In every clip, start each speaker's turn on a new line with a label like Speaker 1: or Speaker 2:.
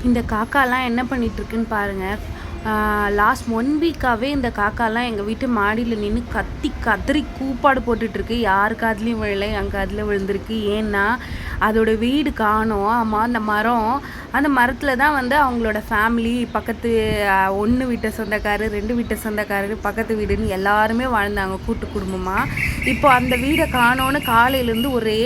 Speaker 1: இந்த காக்காலாம் என்ன பண்ணிகிட்ருக்குன்னு பாருங்கள். லாஸ்ட் 1 வீக்காகவே இந்த காக்காலாம் எங்கள் வீட்டு மாடியில் நின்று கதறி கூப்பாடு போட்டுட்ருக்கு. யார் காதுலேயும் விழலை, என் காதில் விழுந்திருக்கு. ஏன்னா அதோடய வீடு காணோம். ஆமாம், அந்த மரத்தில் தான் வந்து அவங்களோட ஃபேமிலி, பக்கத்து 1 வீட்டை சொந்தக்காரர், 2 வீட்டை சொந்தக்காரர், பக்கத்து வீடுன்னு எல்லாருமே வாழ்ந்தாங்க கூட்டு குடும்பமாக. இப்போ அந்த வீடை காணோன்னு காலையிலேருந்து ஒரே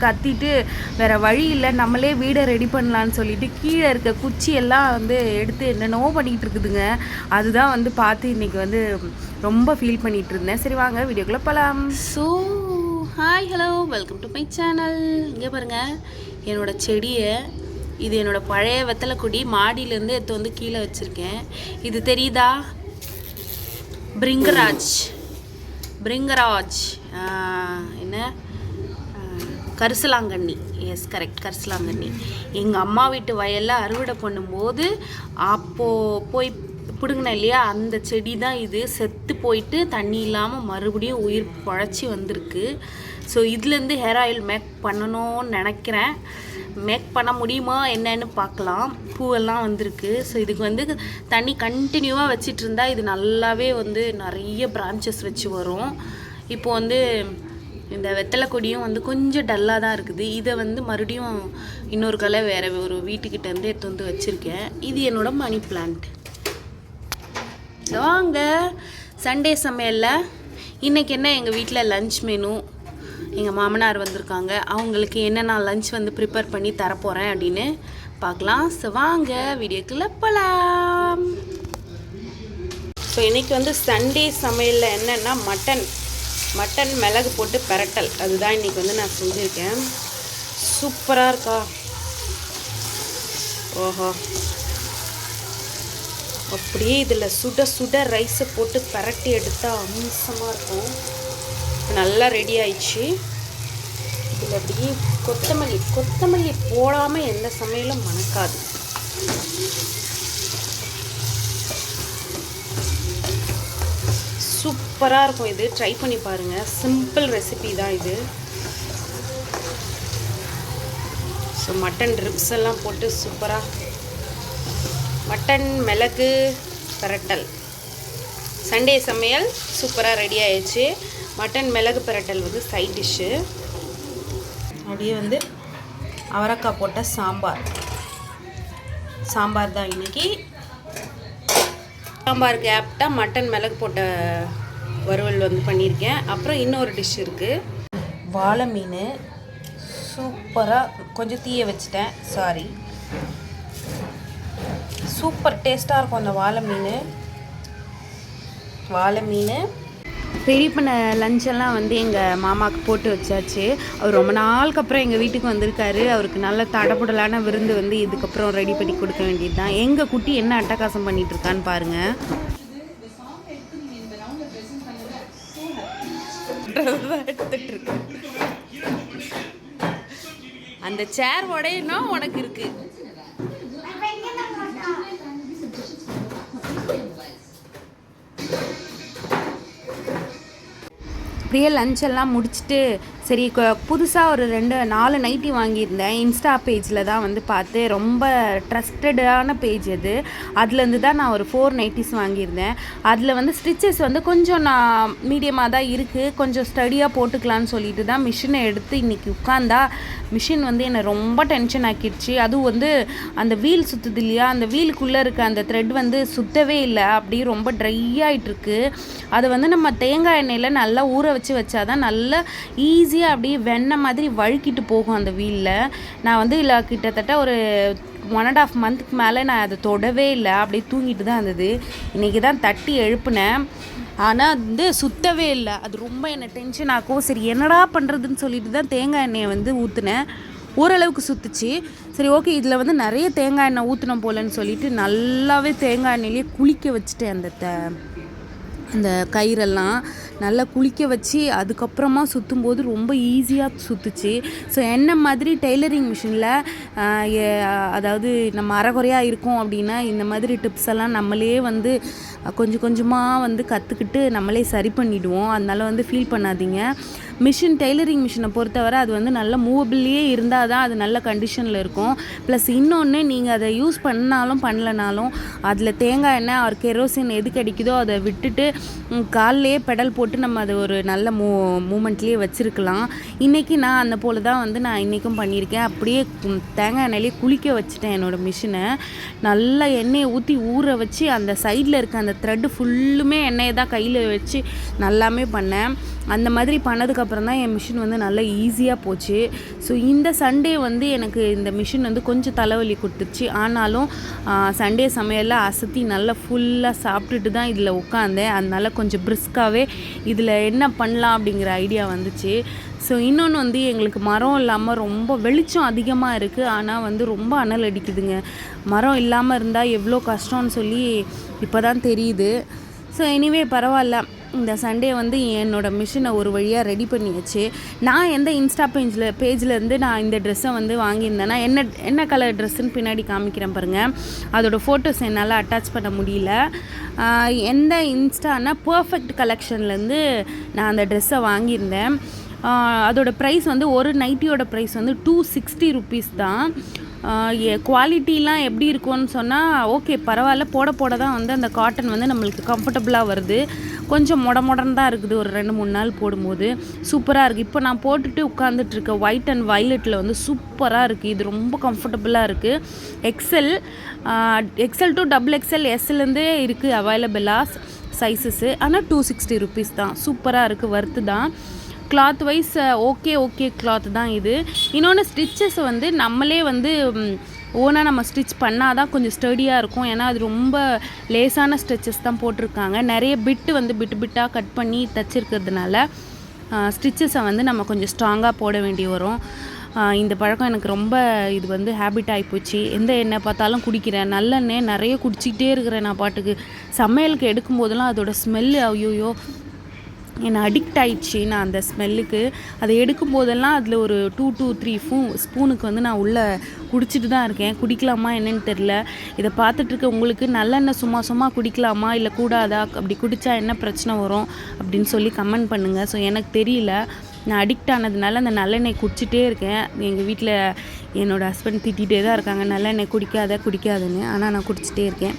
Speaker 1: கத்திட்டு வேறு வழி இல்லை, நம்மளே வீடை ரெடி பண்ணலான்னு சொல்லிட்டு கீழே இருக்க குச்சியெல்லாம் வந்து எடுத்து என்னென்னவோ பண்ணிகிட்டு இருக்குதுங்க. அதுதான் வந்து பார்த்து இன்றைக்கி வந்து ரொம்ப ஃபீல் பண்ணிகிட்டு இருந்தேன். சரி வாங்க வீடியோக்குள்ளே போகலாம். So hi hello, welcome to my channel. இங்கே பாருங்கள் என்னோடய செடியை, இது என்னோடய பழைய வெத்தலை கொடி, மாடியிலேருந்து எடுத்து வந்து கீழே வச்சுருக்கேன். இது தெரியுதா? பிரிங்கராஜ் என்ன கரிசலாங்கண்ணி. எஸ் கரெக்ட், கரிசலாங்கண்ணி. எங்கள் அம்மா வீட்டு வயலில் அறுவடை பண்ணும்போது அப்போது போய் பிடுங்கினேன் இல்லையா, அந்த செடி தான் இது. செத்து போயிட்டு தண்ணி இல்லாமல் மறுபடியும் உயிர் பழச்சி வந்திருக்கு. ஸோ இதுலேருந்து ஹேர் ஆயில் மேக் பண்ணணும்னு நினைக்கிறேன். மேக் பண்ண முடியுமா என்னன்னு பார்க்கலாம். பூவெல்லாம் வந்திருக்கு. ஸோ இதுக்கு வந்து தண்ணி கண்டினியூவாக வச்சிட்டு இருந்தால் இது நல்லாவே வந்து நிறைய பிரான்ச்சஸ் வச்சு வரும். இப்போ வந்து இந்த வெத்தலை கொடியும் வந்து கொஞ்சம் டல்லாக தான் இருக்குது. இதை வந்து மறுபடியும் இன்னொரு கலை வேறு ஒரு வீட்டுக்கிட்டேருந்து எடுத்து வந்து வச்சுருக்கேன். இது என்னோடய மணி பிளான்ட். வாங்க சண்டே சமையலில் இன்றைக்கி என்ன எங்கள் வீட்டில் லன்ச் மெனு. எங்கள் மாமனார் வந்திருக்காங்க, அவங்களுக்கு என்னென்ன லன்ச் வந்து ப்ரிப்பேர் பண்ணி தரப்போகிறேன் அப்படின்னு பார்க்கலாம். ஸோ வாங்க வீடியோக்குள்ளே போகலாம். ஸோ இன்றைக்கி வந்து சண்டே சமையலில் என்னென்னா மட்டன் மிளகு போட்டு பிரட்டல், அதுதான் இன்றைக்கி வந்து நான் செஞ்சுருக்கேன். சூப்பராக இருக்கா? ஓஹோ, அப்படியே இதில் சுட சுட ரைஸை போட்டு பிரட்டி எடுத்தால் அம்சமாக இருக்கும். நல்லா ரெடி ஆயிடுச்சு. இதில் அப்படியே கொத்தமல்லி போடாமல் எந்த சமையலும் மணக்காது. சூப்பராக இருக்கும். இது ட்ரை பண்ணி பாருங்கள். சிம்பிள் ரெசிபி தான் இது. ஸோ மட்டன் ரிப்ஸ் எல்லாம் போட்டு சூப்பராக மட்டன் மிளகு பிரட்டல் சண்டே சமையல் சூப்பராக ரெடி ஆயிடுச்சு. மட்டன் மிளகு பிரட்டல் வந்து சைட் டிஷ்ஷு. அப்படியே வந்து அவரைக்காய் போட்ட சாம்பார் தான் இன்றைக்கி. சாம்பாருக்கு ஆப்டாக மட்டன் மிளகு போட்ட வறுவல் வந்து பண்ணியிருக்கேன். அப்புறம் இன்னொரு டிஷ் இருக்குது, வாழை மீன். சூப்பராக கொஞ்சம் தீய வச்சுட்டேன், சாரி. சூப்பர் டேஸ்ட்டாக இருக்கும் அந்த வாழை மீன். ரெடி பண்ண லஞ்செல்லாம் வந்து எங்கள் மாமாவுக்கு போட்டு வச்சாச்சு. அவர் ரொம்ப நாளுக்கு அப்புறம் எங்கள் வீட்டுக்கு வந்திருக்காரு. அவருக்கு நல்ல தடபுடலான விருந்து வந்து இதுக்கப்புறம் ரெடி பண்ணி கொடுக்க வேண்டியது தான். எங்கள் குட்டி என்ன அட்டகாசம் பண்ணிகிட்டு இருக்கான்னு பாருங்கள். எடுத்துட்டு இருக்கு. அந்த சேர் உடையனா உனக்கு இருக்கு. அப்படியே லஞ்செல்லாம் முடிச்சுட்டு சரி புதுசாக ஒரு 4 நைட்டி வாங்கியிருந்தேன். இன்ஸ்டா பேஜில் தான் வந்து பார்த்து, ரொம்ப ட்ரஸ்டடான பேஜ் அது. அதுலேருந்து தான் நான் ஒரு 4 நைட்டிஸ் வாங்கியிருந்தேன். அதில் வந்து ஸ்டிச்சஸ் வந்து கொஞ்சம் நான் மீடியமாக தான் இருக்குது, கொஞ்சம் ஸ்டடியாக போட்டுக்கலான்னு சொல்லிட்டு தான் மிஷினை எடுத்து இன்றைக்கி உட்காந்தா மிஷின் வந்து என்னை ரொம்ப டென்ஷன் ஆக்கிடுச்சு. அதுவும் வந்து அந்த வீல் சுற்றுது இல்லையா, அந்த வீலுக்குள்ளே இருக்க அந்த த்ரெட் வந்து சுத்தவே இல்லை, அப்படியே ரொம்ப ட்ரை ஆகிட்டுருக்கு. அதை வந்து நம்ம தேங்காய் எண்ணெயில் நல்லா ஊற வச்சாதான் நல்லா ஈஸியாக அப்படியே வெண்ணெய் மாதிரி வழுக்கிட்டு போகும் அந்த வீலில். நான் வந்து இல்லை கிட்டத்தட்ட ஒரு 1.5 மந்த்துக்கு மேலே நான் அதை தொடவே இல்லை, அப்படியே தூங்கிட்டு தான் இருந்தது. இன்றைக்கி தான் தட்டி எழுப்புனேன், ஆனால் வந்து சுத்தவே இல்லை. அது ரொம்ப என்னை டென்ஷன் ஆகும். சரி என்னடா பண்ணுறதுன்னு சொல்லிட்டு தான் தேங்காய் எண்ணெயை வந்து ஊற்றுனேன். ஓரளவுக்கு சுற்றுச்சு. சரி ஓகே, இதில் வந்து நிறைய தேங்காய் எண்ணெய் ஊற்றினோம் போலன்னு சொல்லிட்டு நல்லாவே தேங்காய் எண்ணெயிலே குளிக்க வச்சுட்டேன் அந்த கயிறெல்லாம். நல்லா குளிக்க வச்சு அதுக்கப்புறமா சுற்றும்போது ரொம்ப ஈஸியாக சுற்றுச்சு. ஸோ என்ன மாதிரி டெய்லரிங் மிஷினில் அதாவது நம்ம அரைகுறையாக இருக்கோம் அப்படின்னா இந்த மாதிரி டிப்ஸ் எல்லாம் நம்மளே வந்து கொஞ்சம் கொஞ்சமாக வந்து கற்றுக்கிட்டு நம்மளே சரி பண்ணிவிடுவோம். அதனால வந்து ஃபீல் பண்ணாதீங்க. மிஷின் டெய்லரிங் மிஷினை பொறுத்தவரை அது வந்து நல்ல மூவபிள்லேயே இருந்தால் தான் அது நல்ல கண்டிஷனில் இருக்கும். ப்ளஸ் இன்னொன்று, நீங்கள் அதை யூஸ் பண்ணாலும் பண்ணலனாலும் அதில் தேங்காய் எண்ணெய் ஒரு கெரோசின் எது கிடைக்குதோ அதை விட்டுட்டு கால்லையே பெடல் போட்டு நம்ம அதை ஒரு நல்ல மூமெண்ட்லேயே வச்சுருக்கலாம். இன்றைக்கி நான் அந்த போல் தான் வந்து நான் இன்றைக்கும் பண்ணியிருக்கேன். அப்படியே தேங்காய் எண்ணெயிலே குளிக்க வச்சுட்டேன் என்னோடய மிஷினை. நல்லா எண்ணெயை ஊற்றி ஊற வச்சு அந்த சைடில் இருக்க அந்த த்ரெட்டு ஃபுல்லுமே எண்ணெயை தான் கையில் வச்சு நல்லாமே பண்ணேன். அந்த மாதிரி பண்ணதுக்கப்புறம் தான் என் மிஷின் வந்து நல்லா ஈஸியாக போச்சு. ஸோ இந்த சண்டே வந்து எனக்கு இந்த மிஷின் வந்து கொஞ்சம் தலைவலி கொடுத்துருச்சு. ஆனாலும் சண்டே சமையலில் அசத்தி நல்லா ஃபுல்லாக சாப்பிட்டுட்டு தான் இதில் உட்காந்தேன். அதனால கொஞ்சம் பிரிஸ்காகவே இதில் என்ன பண்ணலாம் அப்படிங்கிற ஐடியா வந்துச்சு. ஸோ இன்னொன்று வந்து எங்களுக்கு மரம் இல்லாமல் ரொம்ப வெளிச்சம் அதிகமாக இருக்குது. ஆனால் வந்து ரொம்ப அனல் அடிக்குதுங்க. மரம் இல்லாமல் இருந்தால் எவ்வளோ கஷ்டம்னு சொல்லி இப்போ தான் தெரியுது. ஸோ எனிவே பரவாயில்ல, இந்த சண்டே வந்து என்னோடய மிஷினை ஒரு வழியாக ரெடி பண்ணியாச்சு. நான் எந்த இன்ஸ்டா பேஜ்லேருந்து நான் இந்த ட்ரெஸ்ஸை வந்து வாங்கியிருந்தேன்னா என்ன கலர் ட்ரெஸ்ஸுன்னு பின்னாடி காமிக்கிறேன் பாருங்கள். அதோடய ஃபோட்டோஸ் என்னால் அட்டாச் பண்ண முடியல. எந்த இன்ஸ்டானா பர்ஃபெக்ட் கலெக்ஷன்லேருந்து நான் அந்த ட்ரெஸ்ஸை வாங்கியிருந்தேன். அதோட ப்ரைஸ் வந்து ஒரு நைட்டியோட ப்ரைஸ் வந்து 260 rupees தான். குவாலிட்டிலாம் எப்படி இருக்கும்னு சொன்னால் ஓகே பரவாயில்ல, போட தான் வந்து அந்த காட்டன் வந்து நம்மளுக்கு கம்ஃபர்டபுளாக வருது. கொஞ்சம் மொடன்னு தான் இருக்குது. ஒரு 2-3 நாள் போடும்போது சூப்பராக இருக்குது. இப்போ நான் போட்டுட்டு உட்காந்துட்ருக்கேன். ஒயிட் அண்ட் வயலட்டில் வந்து சூப்பராக இருக்குது. இது ரொம்ப கம்ஃபர்டபுளாக இருக்குது. எக்ஸல் டு XXL எஸ்லேருந்தே இருக்குது அவைலபிளாக சைஸஸ்ஸு. ஆனால் 260 rupees தான். சூப்பராக இருக்குது, வர்த்து தான். கிளாத் வைஸ் ஓகே கிளாத் தான் இது. இன்னொன்று ஸ்டிச்சஸ் வந்து நம்மளே வந்து ஓனாக நம்ம ஸ்டிச் பண்ணால் தான் கொஞ்சம் ஸ்டடியாக இருக்கும். ஏன்னா அது ரொம்ப லேசான ஸ்டிச்சஸ் தான் போட்டிருக்காங்க. நிறைய பிட்டாக கட் பண்ணி தச்சிருக்கிறதுனால ஸ்டிச்சஸை வந்து நம்ம கொஞ்சம் ஸ்ட்ராங்காக போட வேண்டி வரும். இந்த பழக்கம் எனக்கு ரொம்ப இது வந்து ஹேபிட் ஆகிப்போச்சு. எந்த எண்ணெய் பார்த்தாலும் குடிக்கிறேன். நல்லெண்ணெய் நிறைய குடிச்சிக்கிட்டே இருக்கிறேன். நான் பாட்டுக்கு சமையலுக்கு எடுக்கும்போதெல்லாம் அதோட ஸ்மெல்லு ஐயோயோ என்னை அடிக்ட் ஆகிடுச்சு. நான் அந்த ஸ்மெல்லுக்கு அதை எடுக்கும் போதெல்லாம் அதில் ஒரு 2 to 3 ஸ்பூனுக்கு வந்து நான் உள்ளே குடிச்சிட்டு தான் இருக்கேன். குடிக்கலாமா என்னன்னு தெரில. இதை பார்த்துட்ருக்க உங்களுக்கு நல்லெண்ணெய் சும்மா குடிக்கலாமா இல்லை கூடாதா, அப்படி குடித்தா என்ன பிரச்சனை வரும் அப்படின்னு சொல்லி கமெண்ட் பண்ணுங்கள். ஸோ எனக்கு தெரியல, நான் அடிக்ட் ஆனதுனால அந்த நல்லெண்ணெய் குடிச்சிட்டே இருக்கேன். எங்கள் வீட்டில் என்னோடய ஹஸ்பண்ட் திட்டிகிட்டே தான் இருக்காங்க நல்லெண்ணெய் குடிக்காதுன்னு. ஆனால் நான் குடிச்சிட்டே இருக்கேன்.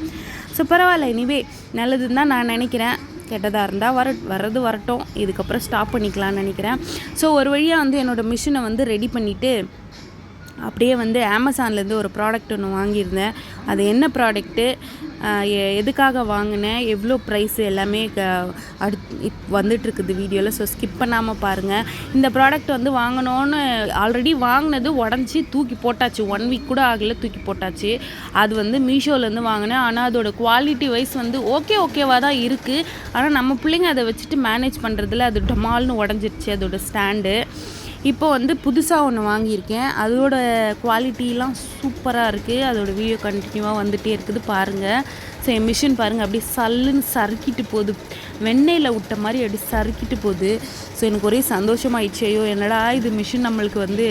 Speaker 1: ஸோ பரவாயில்ல, எனிவே நல்லதுன்னு தான் நான் நினைக்கிறேன். கெட்டதாக இருந்தால் வர்றது வரட்டும், இதுக்கப்புறம் ஸ்டாப் பண்ணிக்கலான்னு நினைக்கிறேன். ஸோ ஒரு வழியாக வந்து என்னோடய மிஷினை வந்து ரெடி பண்ணிவிட்டு அப்படியே வந்து அமேசான்லேருந்து ஒரு ப்ராடக்ட் ஒன்று வாங்கியிருந்தேன். அது என்ன ப்ராடக்ட்டு, எதுக்காக வாங்கினேன், எவ்வளோ ப்ரைஸு எல்லாமே வந்துட்டுருக்குது வீடியோவில். ஸோ ஸ்கிப் பண்ணாமல் பாருங்கள். இந்த ப்ராடக்ட் வந்து வாங்கினோன்னு ஆல்ரெடி வாங்கினது உடஞ்சி தூக்கி போட்டாச்சு. 1 week கூட ஆகலை, தூக்கி போட்டாச்சு. அது வந்து மீஷோலேருந்து வாங்கினேன். ஆனால் அதோட குவாலிட்டி வைஸ் வந்து ஓகேவாக தான் இருக்குது. ஆனால் நம்ம பிள்ளைங்க அதை வச்சுட்டு மேனேஜ் பண்ணுறதுல அது டமால்னு உடஞ்சிருச்சு அதோட ஸ்டாண்டு. இப்போ வந்து புதுசாக ஒன்று வாங்கியிருக்கேன். அதோட குவாலிட்டிலாம் சூப்பராக இருக்குது. அதோட வீடியோ கண்டினியூவாக வந்துகிட்டே இருக்குது பாருங்கள். ஸோ என் மிஷின் பாருங்கள், அப்படியே சல்லுன்னு சறுக்கிட்டு போகுது. வெண்ணெயில் விட்ட மாதிரி அப்படி சறுக்கிட்டு போகுது. ஸோ எனக்கு ஒரே சந்தோஷமாயிடுச்சு. ஐயோ என்னடா இது மிஷின் நம்மளுக்கு வந்து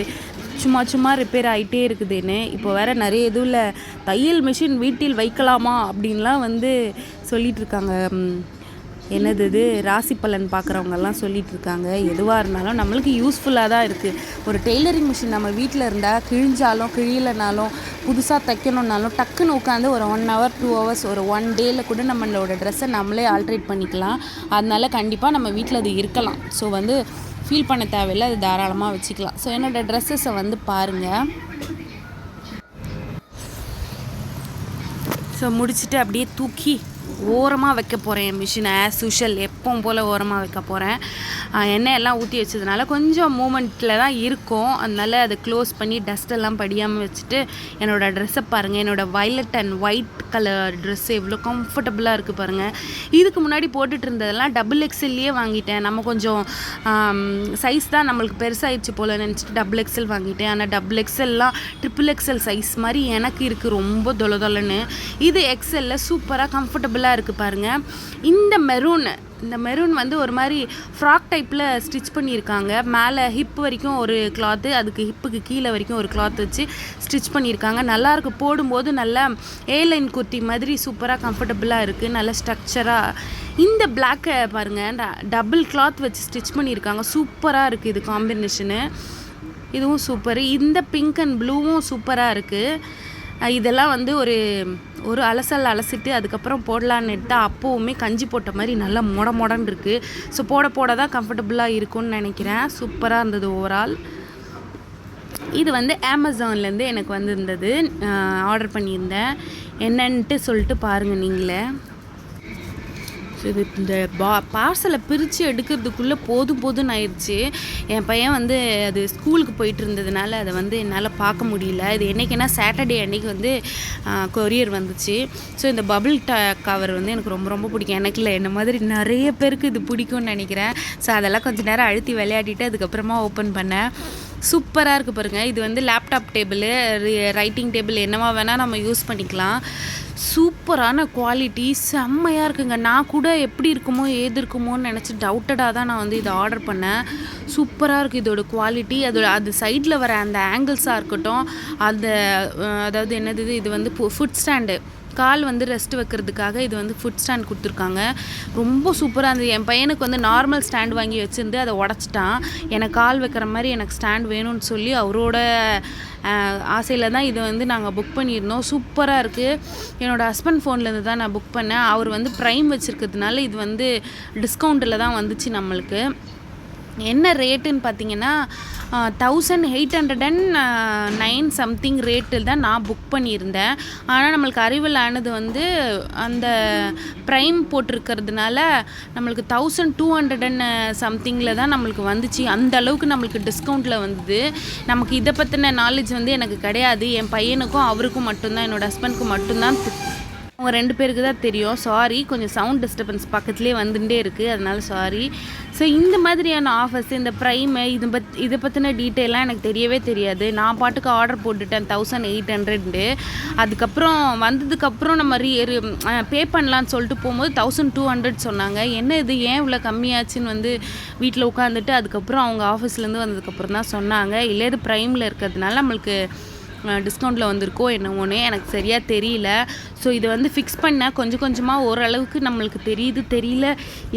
Speaker 1: சும்மா ரிப்பேர் ஆகிட்டே இருக்குதுன்னு. இப்போ வேறு நிறைய இதுவில் தையல் மிஷின் வீட்டில் வைக்கலாமா அப்படின்லாம் வந்து சொல்லிகிட்ருக்காங்க. என்னது இது ராசி பலன் பார்க்குறவங்கெல்லாம் சொல்லிகிட்டு இருக்காங்க. எதுவாக இருந்தாலும் நம்மளுக்கு யூஸ்ஃபுல்லாக தான் இருக்குது. ஒரு டெய்லரிங் மிஷின் நம்ம வீட்டில் இருந்தால் கிழிஞ்சாலும் கிழியலைனாலும் புதுசாக தைக்கணுன்னாலும் டக்குன்னு உட்காந்து ஒரு 1 hour 2 hours ஒரு 1 dayல கூட நம்மளோட ட்ரெஸ்ஸை நம்மளே ஆல்ட்ரேட் பண்ணிக்கலாம். அதனால கண்டிப்பாக நம்ம வீட்டில் அது இருக்கலாம். ஸோ வந்து ஃபீல் பண்ண தேவையில்லை, அது தாராளமாக வச்சுக்கலாம். ஸோ என்னோடய ட்ரெஸ்ஸஸை வந்து பாருங்கள். ஸோ முடிச்சுட்டு அப்படியே தூக்கி ஓரமாக வைக்க போகிறேன். என் மிஷினை ஆஸ் யூஷுவல் எப்பவும் போல் ஓரமாக வைக்க போகிறேன். எண்ணெய் எல்லாம் ஊற்றி வச்சதுனால கொஞ்சம் மூமெண்ட்டில் தான் இருக்கும். அதனால அதை க்ளோஸ் பண்ணி டஸ்ட்டெல்லாம் படியாமல் வச்சுட்டு என்னோடய ட்ரெஸ்ஸை பாருங்கள். என்னோடய violet and white colour dress எவ்வளோ கம்ஃபர்டபுளாக இருக்குது பாருங்கள். இதுக்கு முன்னாடி போட்டுட்டு இருந்ததெல்லாம் XXLயே வாங்கிட்டேன். நம்ம கொஞ்சம் சைஸ் தான் நம்மளுக்கு பெருசாகிடுச்சு போல் நினச்சிட்டு XXL வாங்கிட்டேன். ஆனால் XXLலாம் XXL சைஸ் மாதிரி எனக்கு இருக்குது, ரொம்ப தொலைன்னு. இது XLல சூப்பராக கம்ஃபர்டபுளாக இருக்குது பாருங்கள். இந்த மெரூன் இந்த மெரூன் வந்து ஒரு மாதிரி ஃப்ராக் டைப்பில் ஸ்டிச் பண்ணியிருக்காங்க. மேலே ஹிப் வரைக்கும் ஒரு கிளாத்து, அதுக்கு ஹிப்புக்கு கீழே வரைக்கும் ஒரு கிளாத் வச்சு ஸ்டிச் பண்ணியிருக்காங்க. நல்லாயிருக்கு, போடும்போது நல்லா ஏலைன் குர்த்தி மாதிரி சூப்பராக கம்ஃபர்டபுளாக இருக்குது, நல்ல ஸ்ட்ரக்சராக. இந்த பிளாக்கை பாருங்கள், டபுள் கிளாத் வச்சு ஸ்டிச் பண்ணியிருக்காங்க, சூப்பராக இருக்குது இது காம்பினேஷனு, இதுவும் சூப்பரு. இந்த பிங்க் அண்ட் ப்ளூவும் சூப்பராக இருக்குது. இதெல்லாம் வந்து ஒரு அலசிட்டு அதுக்கப்புறம் போடலான்னு எடுத்தால் அப்போவுமே கஞ்சி போட்ட மாதிரி நல்லா மொடன்னு இருக்குது. ஸோ போட தான் கம்ஃபர்டபுளாக இருக்கும்னு நினைக்கிறேன். சூப்பராக இருந்தது ஓவரால். இது வந்து அமேசான்லேருந்து எனக்கு வந்திருந்தது, ஆர்டர் பண்ணியிருந்தேன். என்னன்ட்டு சொல்லிட்டு பாருங்கள் நீங்களே. ஸோ இது இந்த பார்சலை பிரித்து எடுக்கிறதுக்குள்ளே போதும் ஆயிடுச்சு. என் பையன் வந்து அது ஸ்கூலுக்கு போயிட்டு இருந்ததுனால அதை வந்து என்னால் பார்க்க முடியல. இது என்றைக்குன்னா சாட்டர்டே அன்றைக்கி வந்து கொரியர் வந்துச்சு. ஸோ இந்த பபிள் கவர் வந்து எனக்கு ரொம்ப பிடிக்கும். எனக்கு இல்லை, என்ன மாதிரி நிறைய பேருக்கு இது பிடிக்கும்னு நினைக்கிறேன். ஸோ அதெல்லாம் கொஞ்சம் நேரம் அழுத்தி விளையாடிட்டு அதுக்கப்புறமா ஓப்பன் பண்ணேன். சூப்பராக இருக்குது பாருங்கள். இது வந்து லேப்டாப் டேபிள், ரைட்டிங் டேபிள் என்னவா வேணால் நம்ம யூஸ் பண்ணிக்கலாம். சூப்பரான குவாலிட்டி, செம்மையாக இருக்குங்க. நான் கூட எப்படி இருக்குமோ ஏது இருக்குமோன்னு நினச்சி டவுட்டடாக தான் நான் வந்து இதை ஆர்டர் பண்ணேன். சூப்பராக இருக்குது இதோட குவாலிட்டி. அது சைடில் வர அந்த ஆங்கிள்ஸாக இருக்கட்டும், அதாவது என்னது இது வந்து ஃபுட் ஸ்டாண்டு, கால் வந்து ரெஸ்ட் வைக்கிறதுக்காக இது வந்து ஃபுட் ஸ்டாண்ட் கொடுத்துருக்காங்க. ரொம்ப சூப்பராக இருந்தது. என் பையனுக்கு வந்து நார்மல் ஸ்டாண்ட் வாங்கி வச்சுருந்து அதை உடச்சிட்டான். எனக்கு கால் வைக்கிற மாதிரி எனக்கு ஸ்டாண்ட் வேணும்னு சொல்லி அவரோட ஆசையில் தான் இது வந்து நாங்கள் புக் பண்ணியிருந்தோம். சூப்பராக இருக்குது. என்னோடய ஹஸ்பண்ட் ஃபோன்லேருந்து தான் நான் புக் பண்ணேன். அவர் வந்து ப்ரைம் வச்சுருக்கிறதுனால இது வந்து டிஸ்கவுண்ட்டில் தான் வந்துச்சு நம்மளுக்கு. என்ன ரேட்டுன்னு பார்த்தீங்கன்னா 1809 சம்திங் ரேட்டில் தான் நான் புக் பண்ணியிருந்தேன். ஆனால் நம்மளுக்கு அரைவல் ஆனது வந்து அந்த ப்ரைம் போட்டிருக்கிறதுனால நம்மளுக்கு 1200 சம்திங்கில் தான் நம்மளுக்கு வந்துச்சு. அந்த அளவுக்கு நம்மளுக்கு டிஸ்கவுண்ட்டில் வந்தது. நமக்கு இதை பற்றின நாலேஜ் வந்து எனக்கு கிடையாது. என் பையனுக்கும் அவருக்கும் மட்டும்தான், என்னோடய ஹஸ்பண்டுக்கும் மட்டும்தான், அவங்க 2 பேருக்கு தான் தெரியும். சாரி, கொஞ்சம் சவுண்ட் டிஸ்டர்பன்ஸ் பக்கத்துலேயே வந்துட்டே இருக்குது, அதனால சாரி. ஸோ இந்த மாதிரியான ஆஃபர்ஸ், இந்த ப்ரைமு, இதை பற்றின டீட்டெயிலாம் எனக்கு தெரியவே தெரியாது. நான் பாட்டுக்கு ஆர்டர் போட்டுட்டேன் 1800. அதுக்கப்புறம் வந்ததுக்கப்புறம் நம்ம பே பண்ணலான்னு சொல்லிட்டு போகும்போது 1200 சொன்னாங்க. என்ன இது ஏன் இவ்வளோ கம்மியாச்சுன்னு வந்து வீட்டில் உட்காந்துட்டு அதுக்கப்புறம் அவங்க ஆஃபீஸ்லேருந்து வந்ததுக்கப்புறம் தான் சொன்னாங்க. இல்லை இது ப்ரைமில் இருக்கிறதுனால நம்மளுக்கு டிஸ்கவுண்ட்டில் வந்திருக்கோ என்னவோன்னு எனக்கு சரியாக தெரியல. ஸோ இதை வந்து ஃபிக்ஸ் பண்ண கொஞ்சம் கொஞ்சமாக ஓரளவுக்கு நம்மளுக்கு தெரியல.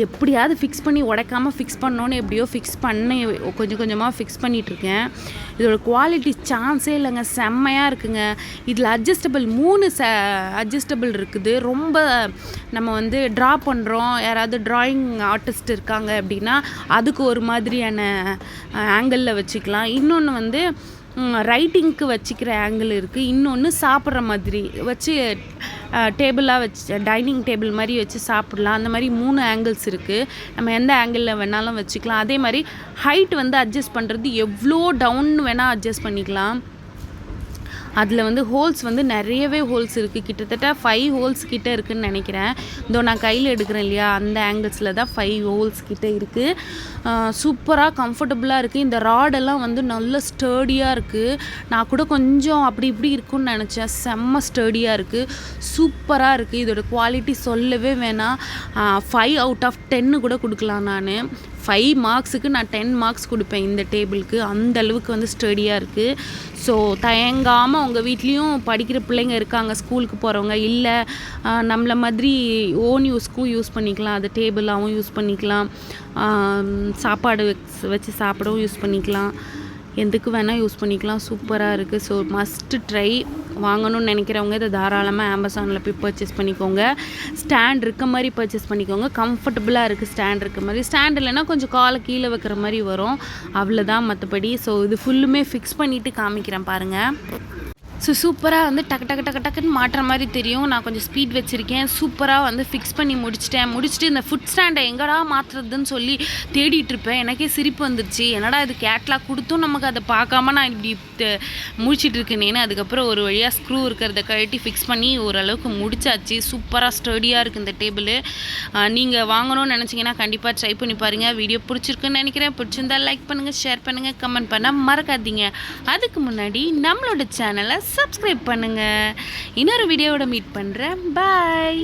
Speaker 1: எப்படியாவது ஃபிக்ஸ் பண்ணி உடைக்காமல் ஃபிக்ஸ் பண்ணோன்னு எப்படியோ ஃபிக்ஸ் பண்ணி கொஞ்சம் கொஞ்சமாக ஃபிக்ஸ் பண்ணிகிட்ருக்கேன். இதோட குவாலிட்டி சான்ஸே இல்லைங்க, செம்மையாக இருக்குங்க. இதில் அட்ஜஸ்டபிள் 3 அட்ஜஸ்டபிள் இருக்குது. ரொம்ப நம்ம வந்து ட்ரா பண்ணுறோம், யாராவது ட்ராயிங் ஆர்டிஸ்ட் இருக்காங்க அப்படின்னா அதுக்கு ஒரு மாதிரியான ஆங்கிளில் வச்சுக்கலாம். இன்னொன்று வந்து ரைட்டிங்க்கு வச்சுக்கிற ஆங்கிள் இருக்குது. இன்னொன்று சாப்பிட்ற மாதிரி வச்சு டேபிளாக வச்சு டைனிங் டேபிள் மாதிரி வச்சு சாப்பிட்லாம். அந்த மாதிரி 3 ஆங்கிள்ஸ் இருக்குது. நம்ம எந்த ஆங்கிளில் வேணாலும் வச்சுக்கலாம். அதே மாதிரி ஹைட் வந்து அட்ஜஸ்ட் பண்ணுறது எவ்வளோ டவுன் வேணால் அட்ஜஸ்ட் பண்ணிக்கலாம். அதில் வந்து ஹோல்ஸ் வந்து நிறையவே ஹோல்ஸ் இருக்குது. கிட்டத்தட்ட 5 ஹோல்ஸ் கிட்டே இருக்குதுன்னு நினைக்கிறேன். இதோ நான் கையில் எடுக்கிறேன் இல்லையா, அந்த ஆங்கிள்ஸில் தான் 5 ஹோல்ஸ் கிட்டே இருக்குது. சூப்பராக கம்ஃபர்டபுளாக இருக்குது. இந்த ராடெல்லாம் வந்து நல்ல ஸ்டர்டியாக இருக்குது. நான் கூட கொஞ்சம் அப்படி இப்படி இருக்குன்னு நினச்சேன். செம்ம ஸ்டர்டியாக இருக்குது, சூப்பராக இருக்குது. இதோட குவாலிட்டி சொல்லவே வேணாம். 5 out of 10 கூட கொடுக்கலாம். நான் 5 மார்க்ஸுக்கு நான் 10 மார்க்ஸ் கொடுப்பேன் இந்த டேபிளுக்கு. அந்த அளவுக்கு வந்து ஸ்டடியாக இருக்குது. ஸோ தயங்காமல் உங்கள் வீட்லேயும் படிக்கிற பிள்ளைங்க இருக்காங்க, ஸ்கூலுக்கு போகிறவங்க, இல்லை நம்மளை மாதிரி ஓன் யூஸ்க்கும் யூஸ் பண்ணிக்கலாம். அது டேபிளாகவும் யூஸ் பண்ணிக்கலாம், சாப்பாடு வச்சு சாப்பிடவும் யூஸ் பண்ணிக்கலாம், எதுக்கு வேணால் யூஸ் பண்ணிக்கலாம். சூப்பராக இருக்குது. So must try. வாங்கணும்னு நினைக்கிறவங்க இதை தாராளமாக அமேசானில் போய் பர்ச்சேஸ் பண்ணிக்கோங்க. ஸ்டாண்ட் இருக்க மாதிரி பர்ச்சேஸ் பண்ணிக்கோங்க. கம்ஃபர்டபுளாக இருக்குது ஸ்டாண்ட் இருக்க மாதிரி. ஸ்டாண்ட் இல்லைன்னா கொஞ்சம் காலை கீழே வைக்கிற மாதிரி வரும், அவ்வளோதான் மற்றபடி. ஸோ இது ஃபுல்லுமே ஃபிக்ஸ் பண்ணிவிட்டு காமிக்கிறேன் பாருங்கள். ஸோ சூப்பராக வந்து டக்குன்னு மாட்டுற மாதிரி தெரியும். நான் கொஞ்சம் ஸ்பீட் வச்சுருக்கேன். சூப்பராக வந்து ஃபிக்ஸ் பண்ணி முடிச்சுட்டு இந்த ஃபுட் ஸ்டாண்டை எங்கடா மாற்றுறதுன்னு சொல்லி தேடிட்டு இருப்பேன். எனக்கே சிரிப்பு வந்துடுச்சு. என்னடா இது கேட்லாக் கொடுத்தும் நமக்கு அதை பார்க்காம நான் இப்படி முடிச்சிட்டு இருக்கேனேன்னு. அதுக்கப்புறம் ஒரு வழியாக ஸ்க்ரூ இருக்கிறத கழட்டி ஃபிக்ஸ் பண்ணி ஓரளவுக்கு முடிச்சாச்சு. சூப்பராக ஸ்டடியாக இருக்குது இந்த டேபிள். நீங்கள் வாங்கணும்னு நினச்சிங்கன்னா கண்டிப்பாக ட்ரை பண்ணி பாருங்கள். வீடியோ பிடிச்சிருக்குன்னு நினைக்கிறேன். பிடிச்சிருந்தால் லைக் பண்ணுங்கள், ஷேர் பண்ணுங்கள், கமெண்ட் பண்ண மறக்காதீங்க. அதுக்கு முன்னாடி நம்மளோட சேனலை சப்ஸ்கிரைப் பண்ணுங்கள். இன்னொரு வீடியோவோட மீட் பண்ணுறேன். பாய்.